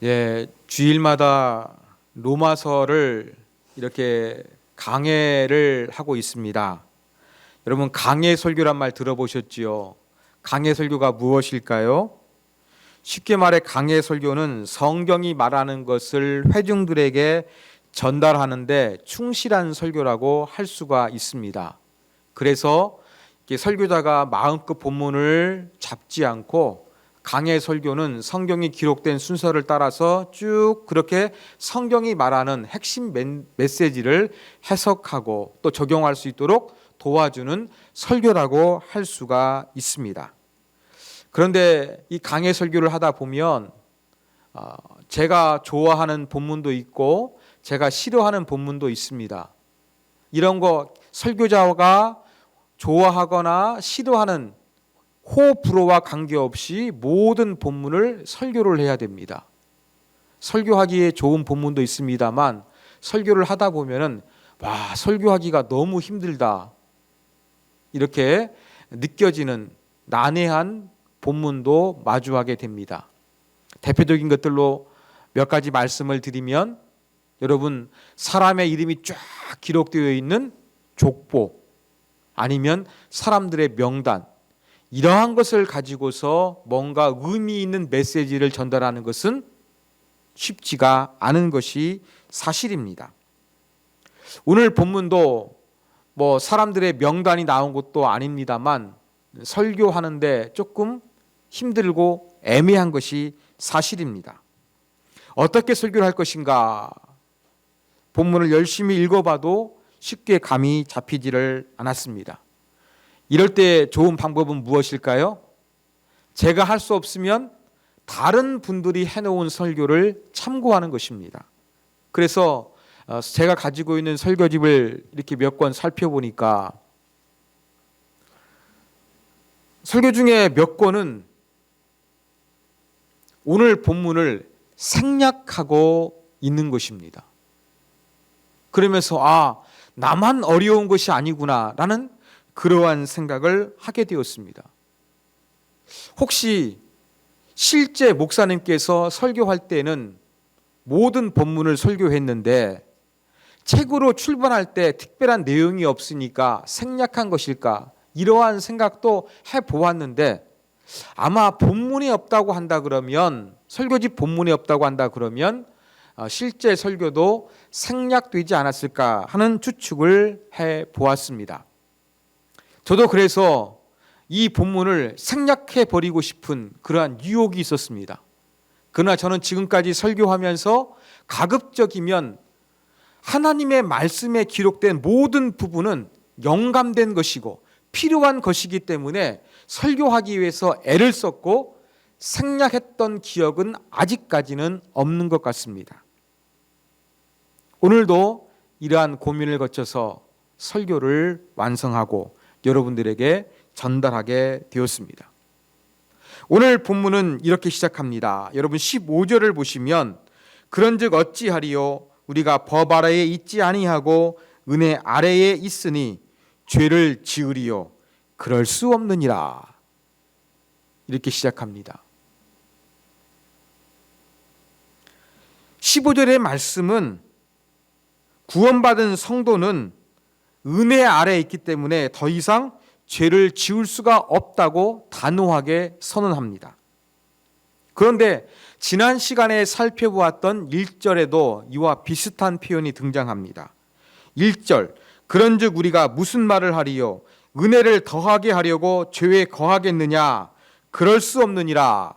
예, 주일마다 로마서를 이렇게 강해를 하고 있습니다. 여러분, 강해 설교란 말 들어보셨지요? 강해 설교가 무엇일까요? 쉽게 말해 강해 설교는 성경이 말하는 것을 회중들에게 전달하는데 충실한 설교라고 할 수가 있습니다. 그래서 설교자가 마음껏 본문을 잡지 않고 강해 설교는 성경이 기록된 순서를 따라서 쭉 그렇게 성경이 말하는 핵심 메시지를 해석하고 또 적용할 수 있도록 도와주는 설교라고 할 수가 있습니다. 그런데 이 강해 설교를 하다 보면 제가 좋아하는 본문도 있고 제가 싫어하는 본문도 있습니다. 이런 설교자가 좋아하거나 싫어하는 호불호와 관계없이 모든 본문을 설교를 해야 됩니다. 설교하기에 좋은 본문도 있습니다만 설교를 하다 보면은 설교하기가 너무 힘들다 이렇게 느껴지는 난해한 본문도 마주하게 됩니다. 대표적인 것들로 몇 가지 말씀을 드리면 여러분, 사람의 이름이 쫙 기록되어 있는 족보 아니면 사람들의 명단, 이러한 것을 가지고서 뭔가 의미 있는 메시지를 전달하는 것은 쉽지가 않은 것이 사실입니다. 오늘 본문도 사람들의 명단이 나온 것도 아닙니다만 설교하는데 조금 힘들고 애매한 것이 사실입니다. 어떻게 설교를 할 것인가? 본문을 열심히 읽어봐도 쉽게 감이 잡히지를 않았습니다. 이럴 때 좋은 방법은 무엇일까요? 제가 할 수 없으면 다른 분들이 해놓은 설교를 참고하는 것입니다. 그래서 제가 가지고 있는 설교집을 이렇게 몇 권 살펴보니까 설교 중에 몇 권은 오늘 본문을 생략하고 있는 것입니다. 그러면서 나만 어려운 것이 아니구나라는 그러한 생각을 하게 되었습니다. 혹시 실제 목사님께서 설교할 때는 모든 본문을 설교했는데 책으로 출판할 때 특별한 내용이 없으니까 생략한 것일까? 이러한 생각도 해보았는데 아마 본문이 없다고 한다 그러면 설교집 본문이 없다고 한다 그러면 실제 설교도 생략되지 않았을까 하는 추측을 해보았습니다. 저도 그래서 이 본문을 생략해 버리고 싶은 그러한 유혹이 있었습니다. 그러나 저는 지금까지 설교하면서 가급적이면 하나님의 말씀에 기록된 모든 부분은 영감된 것이고 필요한 것이기 때문에 설교하기 위해서 애를 썼고 생략했던 기억은 아직까지는 없는 것 같습니다. 오늘도 이러한 고민을 거쳐서 설교를 완성하고 여러분들에게 전달하게 되었습니다. 오늘 본문은 이렇게 시작합니다. 여러분 15절을 보시면 그런즉 어찌하리요 우리가 법 아래에 있지 아니하고 은혜 아래에 있으니 죄를 지으리요 그럴 수 없느니라 이렇게 시작합니다. 15절의 말씀은 구원받은 성도는 은혜 아래에 있기 때문에 더 이상 죄를 지을 수가 없다고 단호하게 선언합니다. 그런데 지난 시간에 살펴보았던 1절에도 이와 비슷한 표현이 등장합니다. 1절 그런즉 우리가 무슨 말을 하리요 은혜를 더하게 하려고 죄에 거하겠느냐 그럴 수 없느니라.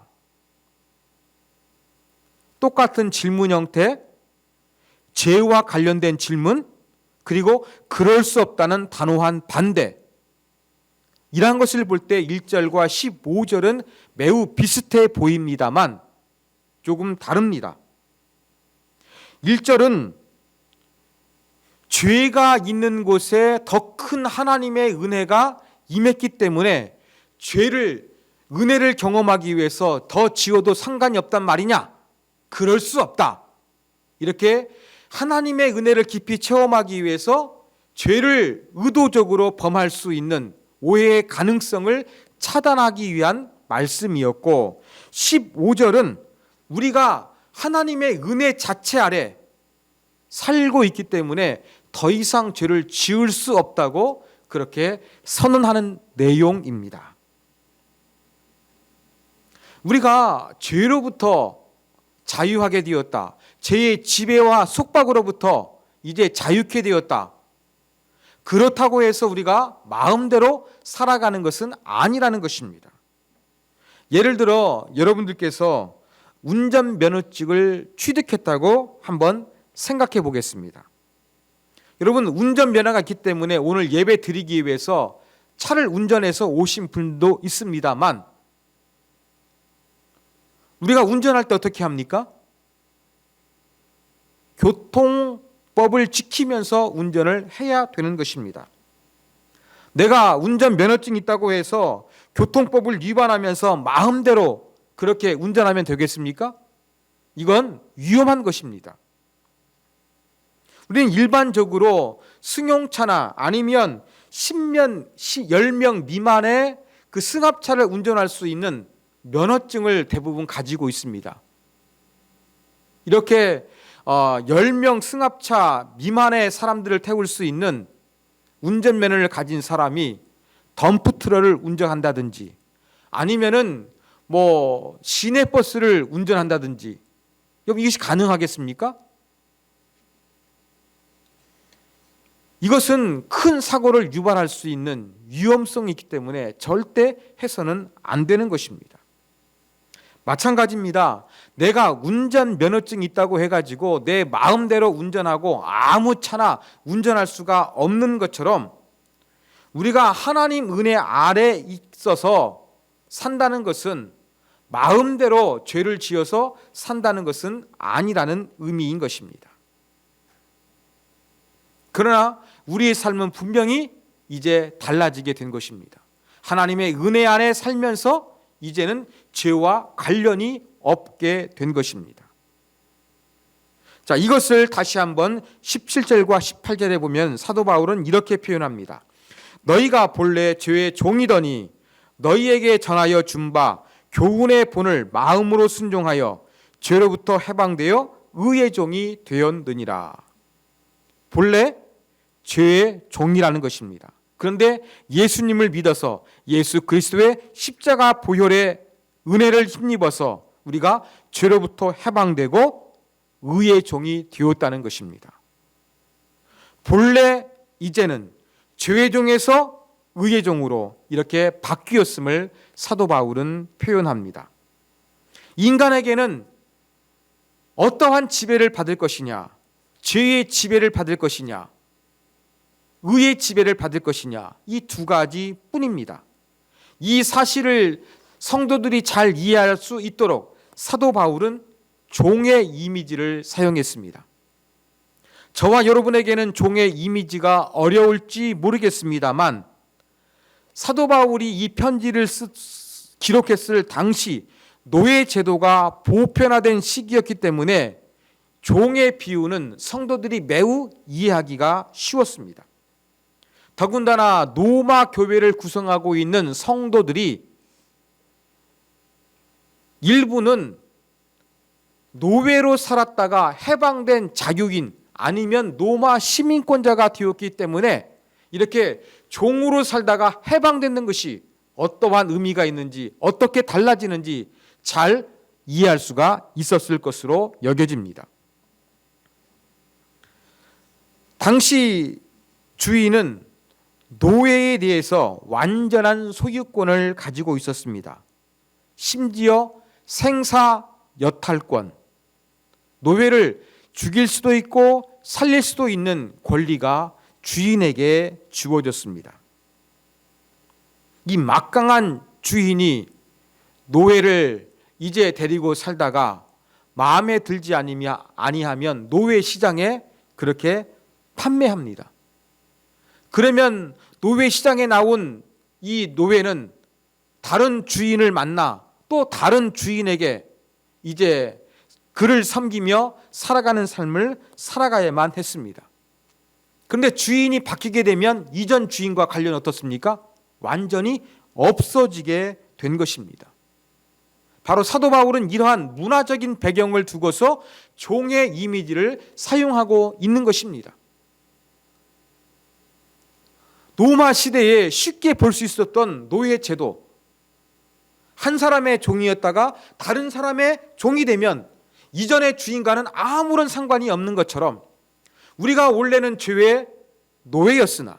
똑같은 질문 형태, 죄와 관련된 질문, 그리고 그럴 수 없다는 단호한 반대. 이러한 것을 볼 때 1절과 15절은 매우 비슷해 보입니다만 조금 다릅니다. 1절은 죄가 있는 곳에 더 큰 하나님의 은혜가 임했기 때문에 은혜를 경험하기 위해서 더 지어도 상관이 없단 말이냐? 그럴 수 없다. 이렇게 하나님의 은혜를 깊이 체험하기 위해서 죄를 의도적으로 범할 수 있는 오해의 가능성을 차단하기 위한 말씀이었고 15절은 우리가 하나님의 은혜 자체 아래 살고 있기 때문에 더 이상 죄를 지을 수 없다고 그렇게 선언하는 내용입니다. 우리가 죄로부터 자유하게 되었다. 죄의 지배와 속박으로부터 이제 자유케 되었다. 그렇다고 해서 우리가 마음대로 살아가는 것은 아니라는 것입니다. 예를 들어 여러분들께서 운전면허증을 취득했다고 한번 생각해 보겠습니다. 여러분, 운전면허가 있기 때문에 오늘 예배 드리기 위해서 차를 운전해서 오신 분도 있습니다만, 우리가 운전할 때 어떻게 합니까? 교통법을 지키면서 운전을 해야 되는 것입니다. 내가 운전면허증이 있다고 해서 교통법을 위반하면서 마음대로 그렇게 운전하면 되겠습니까? 이건 위험한 것입니다. 우리는 일반적으로 승용차나 아니면 10명 미만의 그 승합차를 운전할 수 있는 면허증을 대부분 가지고 있습니다. 이렇게 10명 승합차 미만의 사람들을 태울 수 있는 운전면허를 가진 사람이 덤프트럭을 운전한다든지 아니면은 시내버스를 운전한다든지, 이것이 가능하겠습니까? 이것은 큰 사고를 유발할 수 있는 위험성이 있기 때문에 절대 해서는 안 되는 것입니다. 마찬가지입니다. 내가 운전면허증이 있다고 해가지고 내 마음대로 운전하고 아무 차나 운전할 수가 없는 것처럼 우리가 하나님 은혜 아래 있어서 산다는 것은 마음대로 죄를 지어서 산다는 것은 아니라는 의미인 것입니다. 그러나 우리의 삶은 분명히 이제 달라지게 된 것입니다. 하나님의 은혜 안에 살면서 이제는 죄와 관련이 없게 된 것입니다. 자, 이것을 다시 한번 17절과 18절에 보면 사도 바울은 이렇게 표현합니다. 너희가 본래 죄의 종이더니 너희에게 전하여 준 바 교훈의 본을 마음으로 순종하여 죄로부터 해방되어 의의 종이 되었느니라. 본래 죄의 종이라는 것입니다. 그런데 예수님을 믿어서 예수 그리스도의 십자가 보혈의 은혜를 힘입어서 우리가 죄로부터 해방되고 의의 종이 되었다는 것입니다. 본래 이제는 죄의 종에서 의의 종으로 이렇게 바뀌었음을 사도 바울은 표현합니다. 인간에게는 어떠한 지배를 받을 것이냐, 죄의 지배를 받을 것이냐, 의의 지배를 받을 것이냐, 이 두 가지 뿐입니다. 이 사실을 성도들이 잘 이해할 수 있도록 사도 바울은 종의 이미지를 사용했습니다. 저와 여러분에게는 종의 이미지가 어려울지 모르겠습니다만 사도 바울이 이 편지를 기록했을 당시 노예 제도가 보편화된 시기였기 때문에 종의 비유는 성도들이 매우 이해하기가 쉬웠습니다. 더군다나 로마 교회를 구성하고 있는 성도들이 일부는 노예로 살았다가 해방된 자유인 아니면 로마 시민권자가 되었기 때문에 이렇게 종으로 살다가 해방되는 것이 어떠한 의미가 있는지, 어떻게 달라지는지 잘 이해할 수가 있었을 것으로 여겨집니다. 당시 주인은 노예에 대해서 완전한 소유권을 가지고 있었습니다. 심지어 생사여탈권, 노예를 죽일 수도 있고 살릴 수도 있는 권리가 주인에게 주어졌습니다. 이 막강한 주인이 노예를 이제 데리고 살다가 마음에 들지 아니하면 노예 시장에 그렇게 판매합니다. 그러면 노예 시장에 나온 이 노예는 다른 주인을 만나 또 다른 주인에게 이제 그를 섬기며 살아가는 삶을 살아가야만 했습니다. 그런데 주인이 바뀌게 되면 이전 주인과 관련이 어떻습니까? 완전히 없어지게 된 것입니다. 바로 사도 바울은 이러한 문화적인 배경을 두고서 종의 이미지를 사용하고 있는 것입니다. 로마 시대에 쉽게 볼 수 있었던 노예 제도, 한 사람의 종이었다가 다른 사람의 종이 되면 이전의 주인과는 아무런 상관이 없는 것처럼 우리가 원래는 죄의 노예였으나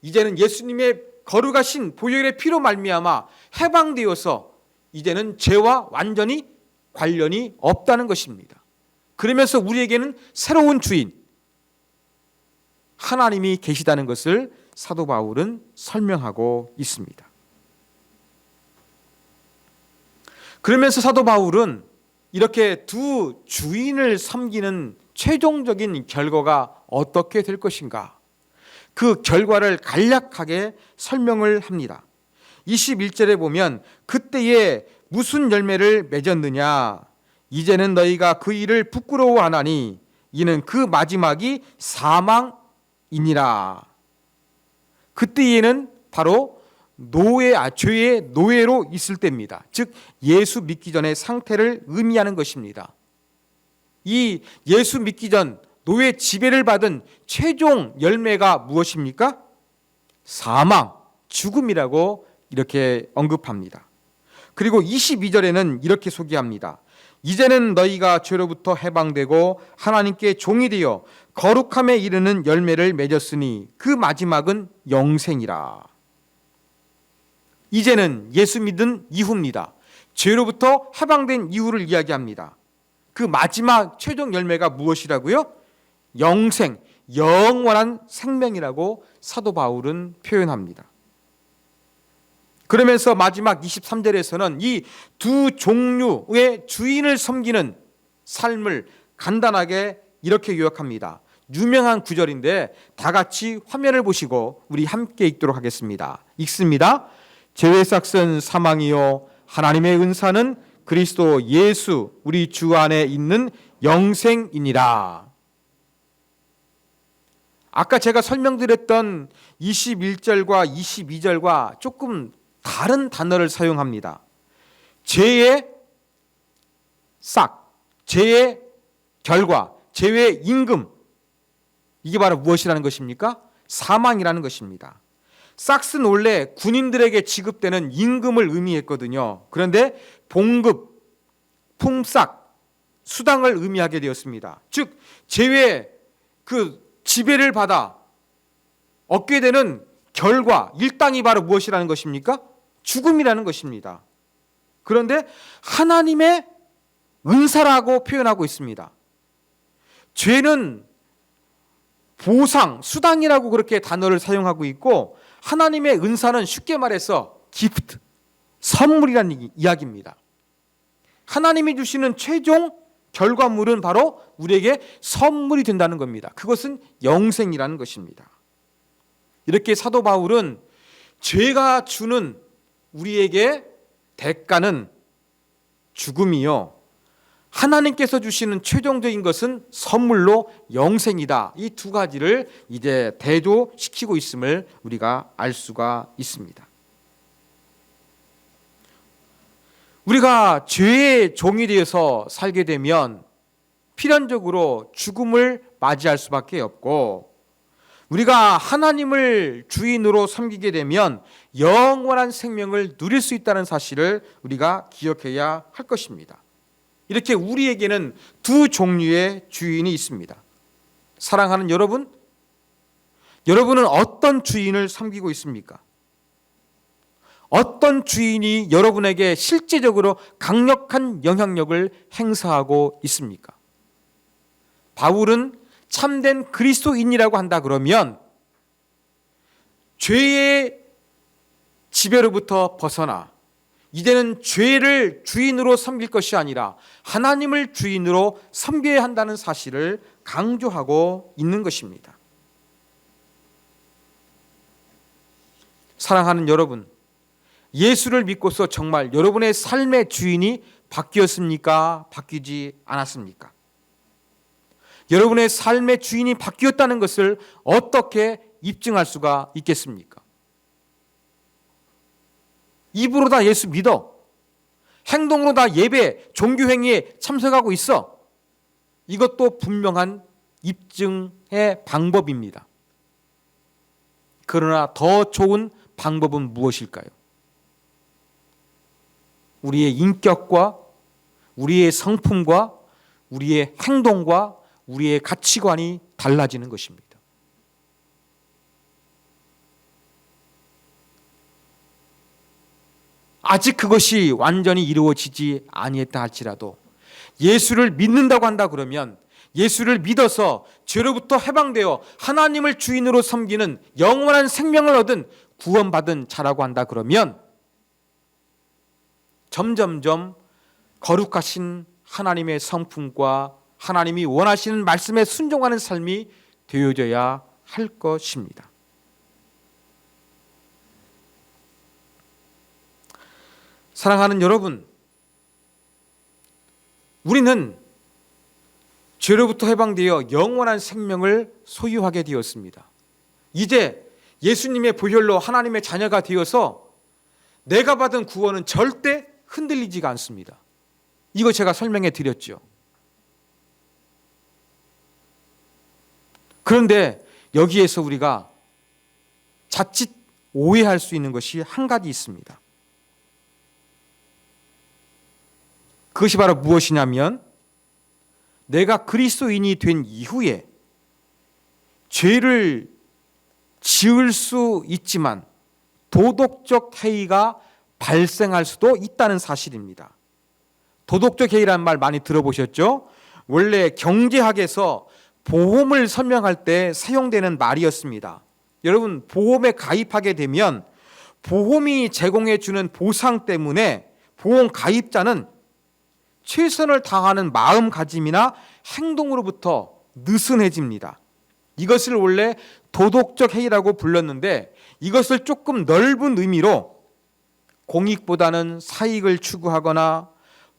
이제는 예수님의 거룩하신 보혈의 피로 말미암아 해방되어서 이제는 죄와 완전히 관련이 없다는 것입니다. 그러면서 우리에게는 새로운 주인 하나님이 계시다는 것을 사도 바울은 설명하고 있습니다. 그러면서 사도 바울은 이렇게 두 주인을 섬기는 최종적인 결과가 어떻게 될 것인가, 그 결과를 간략하게 설명을 합니다. 21절에 보면 그때에 무슨 열매를 맺었느냐, 이제는 너희가 그 일을 부끄러워하나니 이는 그 마지막이 사망이니라. 그때에는 바로 죄의 노예로 있을 때입니다. 즉 예수 믿기 전의 상태를 의미하는 것입니다. 이 예수 믿기 전 노예 지배를 받은 최종 열매가 무엇입니까? 사망, 죽음이라고 이렇게 언급합니다. 그리고 22절에는 이렇게 소개합니다. 이제는 너희가 죄로부터 해방되고 하나님께 종이 되어 거룩함에 이르는 열매를 맺었으니 그 마지막은 영생이라. 이제는 예수 믿은 이후입니다. 죄로부터 해방된 이후를 이야기합니다. 그 마지막 최종 열매가 무엇이라고요? 영생, 영원한 생명이라고 사도 바울은 표현합니다. 그러면서 마지막 23절에서는 이 두 종류의 주인을 섬기는 삶을 간단하게 이렇게 요약합니다. 유명한 구절인데 다 같이 화면을 보시고 우리 함께 읽도록 하겠습니다. 읽습니다. 죄의 삭은 사망이요 하나님의 은사는 그리스도 예수 우리 주 안에 있는 영생이니라. 아까 제가 설명드렸던 21절과 22절과 조금 다른 단어를 사용합니다. 죄의 싹, 죄의 결과, 죄의 임금, 이게 바로 무엇이라는 것입니까? 사망이라는 것입니다. 싹스는 원래 군인들에게 지급되는 임금을 의미했거든요. 그런데 봉급, 품삯, 수당을 의미하게 되었습니다. 즉 죄의 그 지배를 받아 얻게 되는 결과, 일당이 바로 무엇이라는 것입니까? 죽음이라는 것입니다. 그런데 하나님의 은사라고 표현하고 있습니다. 죄는 보상, 수당이라고 그렇게 단어를 사용하고 있고 하나님의 은사는 쉽게 말해서 기프트, 선물이라는 이야기입니다. 하나님이 주시는 최종 결과물은 바로 우리에게 선물이 된다는 겁니다. 그것은 영생이라는 것입니다. 이렇게 사도 바울은 죄가 주는 우리에게 대가는 죽음이요 하나님께서 주시는 최종적인 것은 선물로 영생이다. 이 두 가지를 이제 대조시키고 있음을 우리가 알 수가 있습니다. 우리가 죄의 종이 되어서 살게 되면 필연적으로 죽음을 맞이할 수밖에 없고, 우리가 하나님을 주인으로 섬기게 되면 영원한 생명을 누릴 수 있다는 사실을 우리가 기억해야 할 것입니다. 이렇게 우리에게는 두 종류의 주인이 있습니다. 사랑하는 여러분, 여러분은 어떤 주인을 섬기고 있습니까? 어떤 주인이 여러분에게 실제적으로 강력한 영향력을 행사하고 있습니까? 바울은 참된 그리스도인이라고 한다 그러면 죄의 지배로부터 벗어나 이제는 죄를 주인으로 섬길 것이 아니라 하나님을 주인으로 섬겨야 한다는 사실을 강조하고 있는 것입니다. 사랑하는 여러분, 예수를 믿고서 정말 여러분의 삶의 주인이 바뀌었습니까? 바뀌지 않았습니까? 여러분의 삶의 주인이 바뀌었다는 것을 어떻게 입증할 수가 있겠습니까? 입으로 다 예수 믿어, 행동으로 다 예배, 종교행위에 참석하고 있어. 이것도 분명한 입증의 방법입니다. 그러나 더 좋은 방법은 무엇일까요? 우리의 인격과 우리의 성품과 우리의 행동과 우리의 가치관이 달라지는 것입니다. 아직 그것이 완전히 이루어지지 아니했다 할지라도 예수를 믿는다고 한다 그러면 예수를 믿어서 죄로부터 해방되어 하나님을 주인으로 섬기는 영원한 생명을 얻은 구원받은 자라고 한다 그러면 점점점 거룩하신 하나님의 성품과 하나님이 원하시는 말씀에 순종하는 삶이 되어져야 할 것입니다. 사랑하는 여러분, 우리는 죄로부터 해방되어 영원한 생명을 소유하게 되었습니다. 이제 예수님의 보혈로 하나님의 자녀가 되어서 내가 받은 구원은 절대 흔들리지가 않습니다. 이거 제가 설명해 드렸죠. 그런데 여기에서 우리가 자칫 오해할 수 있는 것이 한 가지 있습니다. 그것이 바로 무엇이냐면 내가 그리스도인이 된 이후에 죄를 지을 수 있지만 도덕적 해이가 발생할 수도 있다는 사실입니다. 도덕적 해이라는 말 많이 들어보셨죠? 원래 경제학에서 보험을 설명할 때 사용되는 말이었습니다. 여러분, 보험에 가입하게 되면 보험이 제공해 주는 보상 때문에 보험 가입자는 최선을 다하는 마음가짐이나 행동으로부터 느슨해집니다. 이것을 원래 도덕적 해이라고 불렀는데 이것을 조금 넓은 의미로 공익보다는 사익을 추구하거나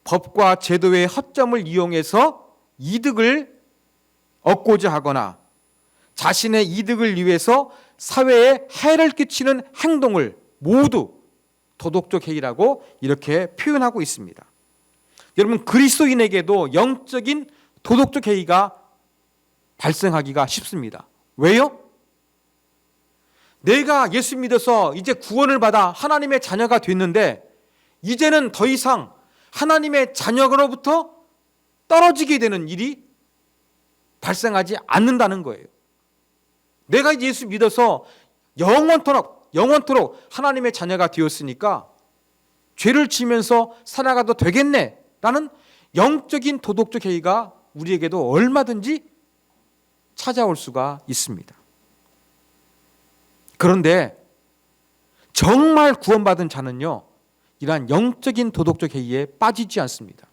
법과 제도의 허점을 이용해서 이득을 얻고자 하거나 자신의 이득을 위해서 사회에 해를 끼치는 행동을 모두 도덕적 해이라고 이렇게 표현하고 있습니다. 여러분, 그리스도인에게도 영적인 도덕적 해이가 발생하기가 쉽습니다. 왜요? 내가 예수 믿어서 이제 구원을 받아 하나님의 자녀가 됐는데 이제는 더 이상 하나님의 자녀로부터 떨어지게 되는 일이 발생하지 않는다는 거예요. 내가 예수 믿어서 영원토록 하나님의 자녀가 되었으니까 죄를 지면서 살아가도 되겠네 라는 영적인 도덕적 해이가 우리에게도 얼마든지 찾아올 수가 있습니다. 그런데 정말 구원받은 자는요, 이러한 영적인 도덕적 해이에 빠지지 않습니다.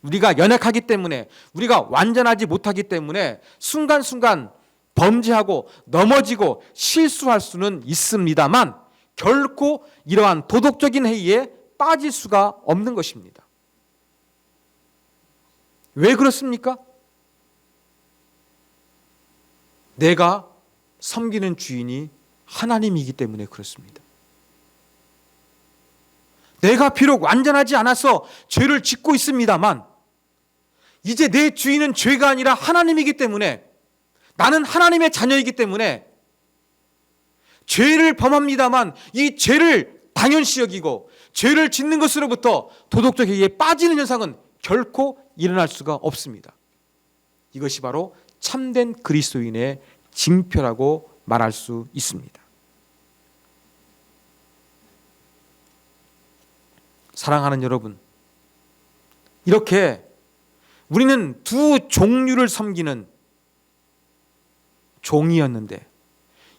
우리가 연약하기 때문에, 우리가 완전하지 못하기 때문에 순간순간 범죄하고 넘어지고 실수할 수는 있습니다만 결코 이러한 도덕적인 해이에 빠질 수가 없는 것입니다. 왜 그렇습니까? 내가 섬기는 주인이 하나님이기 때문에 그렇습니다. 내가 비록 완전하지 않아서 죄를 짓고 있습니다만 이제 내 주인은 죄가 아니라 하나님이기 때문에 나는 하나님의 자녀이기 때문에 죄를 범합니다만 이 죄를 당연시 여기고 죄를 짓는 것으로부터 도덕적 해이에 빠지는 현상은 결코 일어날 수가 없습니다. 이것이 바로 참된 그리스도인의 징표라고 말할 수 있습니다. 사랑하는 여러분, 이렇게 우리는 두 종류를 섬기는 종이었는데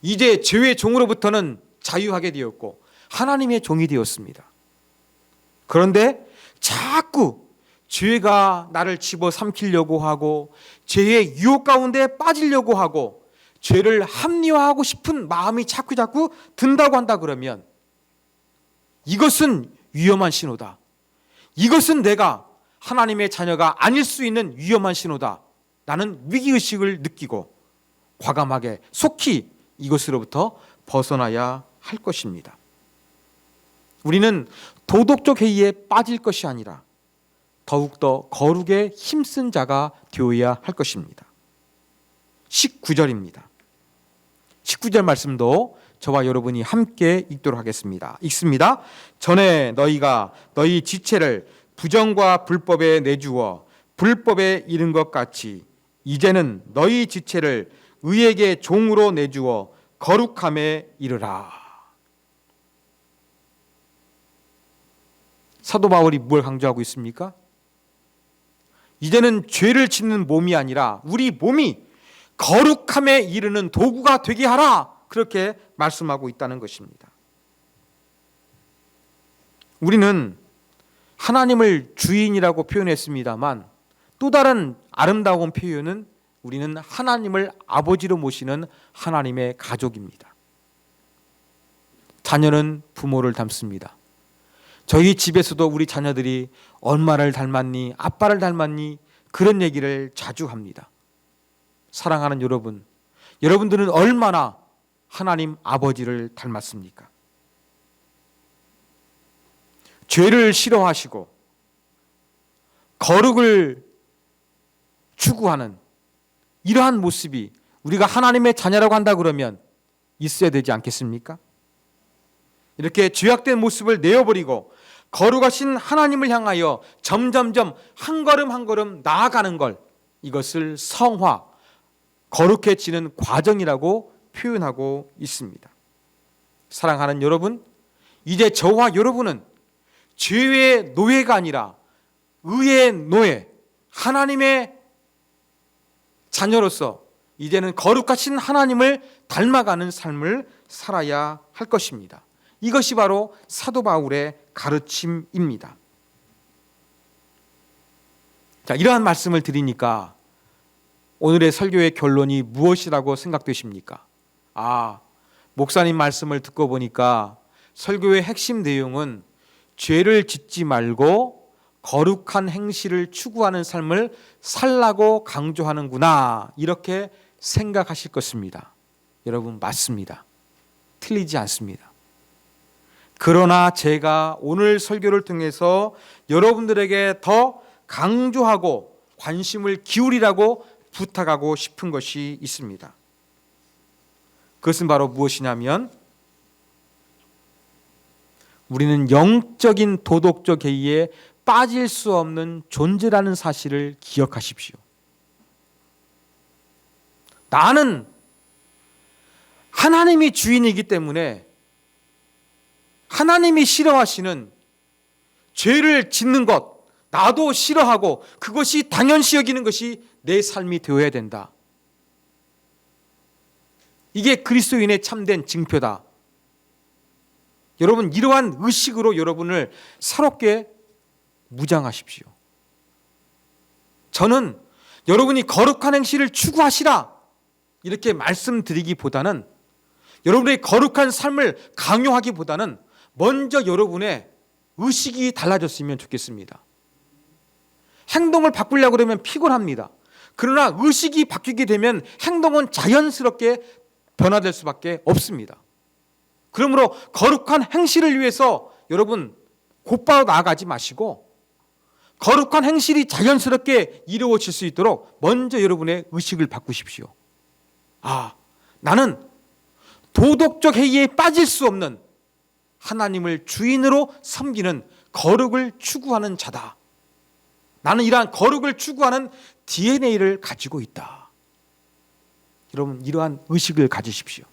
이제 죄의 종으로부터는 자유하게 되었고 하나님의 종이 되었습니다. 그런데 자꾸 죄가 나를 집어삼키려고 하고 죄의 유혹 가운데 빠지려고 하고 죄를 합리화하고 싶은 마음이 자꾸 든다고 한다 그러면 이것은 위험한 신호다. 이것은 내가 하나님의 자녀가 아닐 수 있는 위험한 신호다. 나는 위기의식을 느끼고 과감하게 속히 이것으로부터 벗어나야 할 것입니다. 우리는 도덕적 해이에 빠질 것이 아니라 더욱더 거룩에 힘쓴 자가 되어야 할 것입니다. 19절입니다. 19절 말씀도 저와 여러분이 함께 읽도록 하겠습니다. 읽습니다. 전에 너희가 너희 지체를 부정과 불법에 내주어 불법에 이른 것 같이 이제는 너희 지체를 의에게 종으로 내주어 거룩함에 이르라. 사도 바울이 뭘 강조하고 있습니까? 이제는 죄를 짓는 몸이 아니라 우리 몸이 거룩함에 이르는 도구가 되게 하라. 그렇게 말씀하고 있다는 것입니다. 우리는 하나님을 주인이라고 표현했습니다만 또 다른 아름다운 표현은 우리는 하나님을 아버지로 모시는 하나님의 가족입니다. 자녀는 부모를 닮습니다. 저희 집에서도 우리 자녀들이 엄마를 닮았니, 아빠를 닮았니 그런 얘기를 자주 합니다. 사랑하는 여러분, 여러분들은 얼마나 하나님 아버지를 닮았습니까? 죄를 싫어하시고 거룩을 추구하는 이러한 모습이 우리가 하나님의 자녀라고 한다 그러면 있어야 되지 않겠습니까? 이렇게 죄악된 모습을 내어버리고 거룩하신 하나님을 향하여 점점점 한 걸음 한 걸음 나아가는 걸, 이것을 성화, 거룩해지는 과정이라고 표현하고 있습니다. 사랑하는 여러분, 이제 저와 여러분은 죄의 노예가 아니라 의의 노예, 하나님의 자녀로서 이제는 거룩하신 하나님을 닮아가는 삶을 살아야 할 것입니다. 이것이 바로 사도 바울의 가르침입니다. 자, 이러한 말씀을 드리니까 오늘의 설교의 결론이 무엇이라고 생각되십니까? 목사님 말씀을 듣고 보니까 설교의 핵심 내용은 죄를 짓지 말고 거룩한 행실을 추구하는 삶을 살라고 강조하는구나, 이렇게 생각하실 것입니다. 여러분, 맞습니다. 틀리지 않습니다. 그러나 제가 오늘 설교를 통해서 여러분들에게 더 강조하고 관심을 기울이라고 부탁하고 싶은 것이 있습니다. 그것은 바로 무엇이냐면 우리는 영적인 도덕적 해이에 빠질 수 없는 존재라는 사실을 기억하십시오. 나는 하나님이 주인이기 때문에 하나님이 싫어하시는 죄를 짓는 것, 나도 싫어하고 그것이 당연시 여기는 것이 내 삶이 되어야 된다. 이게 그리스도인의 참된 증표다. 여러분, 이러한 의식으로 여러분을 새롭게 무장하십시오. 저는 여러분이 거룩한 행실을 추구하시라 이렇게 말씀드리기보다는, 여러분의 거룩한 삶을 강요하기보다는 먼저 여러분의 의식이 달라졌으면 좋겠습니다. 행동을 바꾸려고 그러면 피곤합니다. 그러나 의식이 바뀌게 되면 행동은 자연스럽게 변화될 수밖에 없습니다. 그러므로 거룩한 행실을 위해서 여러분 곧바로 나아가지 마시고 거룩한 행실이 자연스럽게 이루어질 수 있도록 먼저 여러분의 의식을 바꾸십시오. 나는 도덕적 해이에 빠질 수 없는 하나님을 주인으로 섬기는 거룩을 추구하는 자다. 나는 이러한 거룩을 추구하는 DNA를 가지고 있다. 여러분, 이러한 의식을 가지십시오.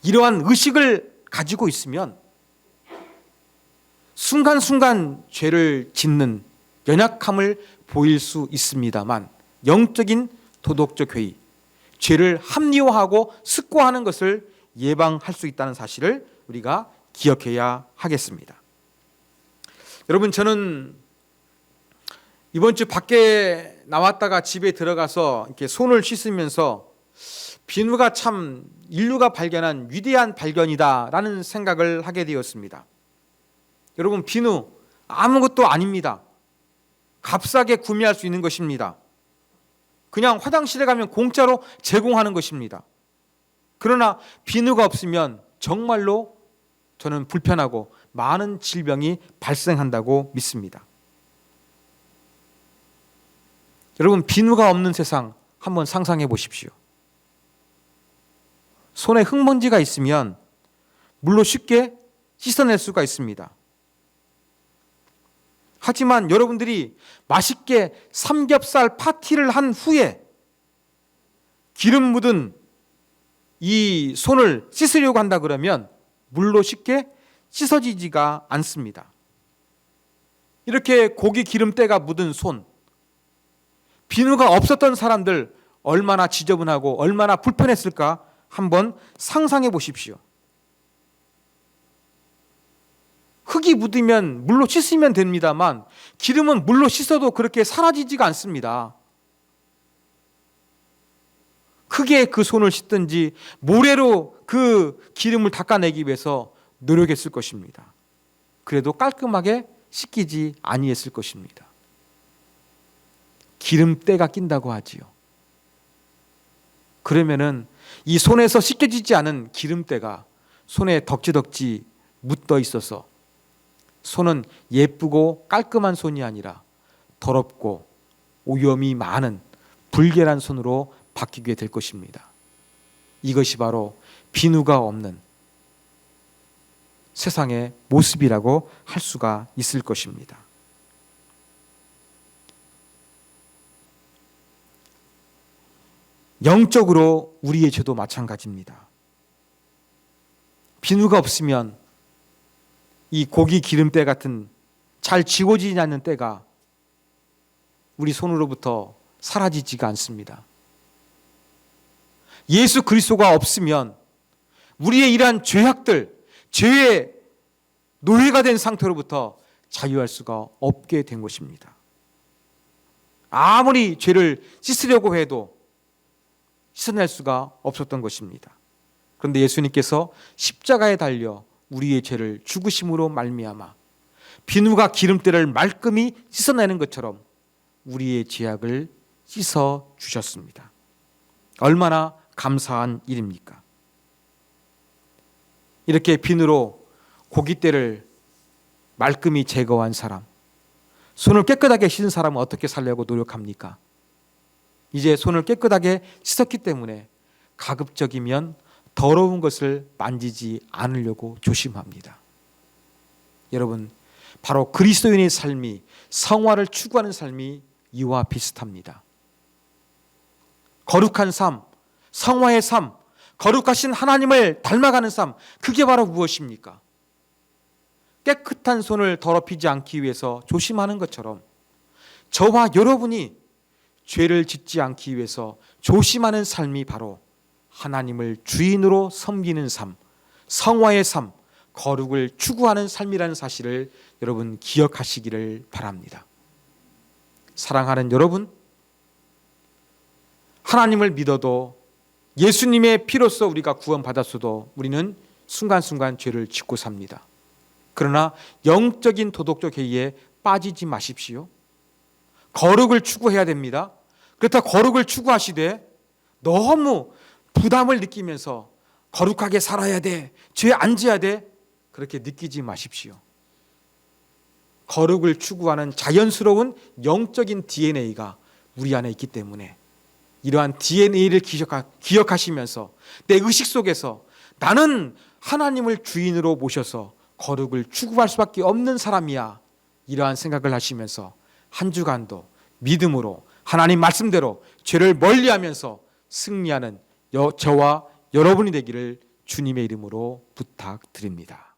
이러한 의식을 가지고 있으면 순간순간 죄를 짓는 연약함을 보일 수 있습니다만 영적인 도덕적 회의, 죄를 합리화하고 습관하는 것을 예방할 수 있다는 사실을 우리가 기억해야 하겠습니다. 여러분, 저는 이번 주 밖에 나왔다가 집에 들어가서 이렇게 손을 씻으면서 비누가 참 인류가 발견한 위대한 발견이다라는 생각을 하게 되었습니다. 여러분, 비누 아무것도 아닙니다. 값싸게 구매할 수 있는 것입니다. 그냥 화장실에 가면 공짜로 제공하는 것입니다. 그러나 비누가 없으면 정말로 저는 불편하고 많은 질병이 발생한다고 믿습니다. 여러분, 비누가 없는 세상 한번 상상해 보십시오. 손에 흙먼지가 있으면 물로 쉽게 씻어낼 수가 있습니다. 하지만 여러분들이 맛있게 삼겹살 파티를 한 후에 기름 묻은 이 손을 씻으려고 한다 그러면 물로 쉽게 씻어지지가 않습니다. 이렇게 고기 기름때가 묻은 손, 비누가 없었던 사람들 얼마나 지저분하고 얼마나 불편했을까 한번 상상해 보십시오. 흙이 묻으면 물로 씻으면 됩니다만 기름은 물로 씻어도 그렇게 사라지지가 않습니다. 크게 그 손을 씻든지 모래로 그 기름을 닦아내기 위해서 노력했을 것입니다. 그래도 깔끔하게 씻기지 아니했을 것입니다. 기름때가 낀다고 하지요. 그러면은 이 손에서 씻겨지지 않은 기름때가 손에 덕지덕지 묻어 있어서 손은 예쁘고 깔끔한 손이 아니라 더럽고 오염이 많은 불결한 손으로 바뀌게 될 것입니다. 이것이 바로 비누가 없는 세상의 모습이라고 할 수가 있을 것입니다. 영적으로 우리의 죄도 마찬가지입니다. 비누가 없으면 이 고기 기름때 같은 잘 지워지지 않는 때가 우리 손으로부터 사라지지가 않습니다. 예수 그리스도가 없으면 우리의 이러한 죄악들, 죄의 노예가 된 상태로부터 자유할 수가 없게 된 것입니다. 아무리 죄를 씻으려고 해도 씻어낼 수가 없었던 것입니다. 그런데 예수님께서 십자가에 달려 우리의 죄를 죽으심으로 말미암아 비누가 기름때를 말끔히 씻어내는 것처럼 우리의 죄악을 씻어 주셨습니다. 얼마나 감사한 일입니까? 이렇게 비누로 고깃때를 말끔히 제거한 사람, 손을 깨끗하게 씻은 사람은 어떻게 살려고 노력합니까? 이제 손을 깨끗하게 씻었기 때문에 가급적이면 더러운 것을 만지지 않으려고 조심합니다. 여러분, 바로 그리스도인의 삶이, 성화를 추구하는 삶이 이와 비슷합니다. 거룩한 삶, 성화의 삶, 거룩하신 하나님을 닮아가는 삶, 그게 바로 무엇입니까? 깨끗한 손을 더럽히지 않기 위해서 조심하는 것처럼 저와 여러분이 죄를 짓지 않기 위해서 조심하는 삶이 바로 하나님을 주인으로 섬기는 삶, 성화의 삶, 거룩을 추구하는 삶이라는 사실을 여러분 기억하시기를 바랍니다. 사랑하는 여러분, 하나님을 믿어도 예수님의 피로써 우리가 구원받았어도 우리는 순간순간 죄를 짓고 삽니다. 그러나 영적인 도덕적 해이에 빠지지 마십시오. 거룩을 추구해야 됩니다. 그렇다 거룩을 추구하시되 너무 부담을 느끼면서 거룩하게 살아야 돼, 죄 안 지어야 돼, 그렇게 느끼지 마십시오. 거룩을 추구하는 자연스러운 영적인 DNA가 우리 안에 있기 때문에 이러한 DNA를 기억하시면서 내 의식 속에서 나는 하나님을 주인으로 모셔서 거룩을 추구할 수밖에 없는 사람이야, 이러한 생각을 하시면서 한 주간도 믿음으로 하나님 말씀대로 죄를 멀리하면서 승리하는 저와 여러분이 되기를 주님의 이름으로 부탁드립니다.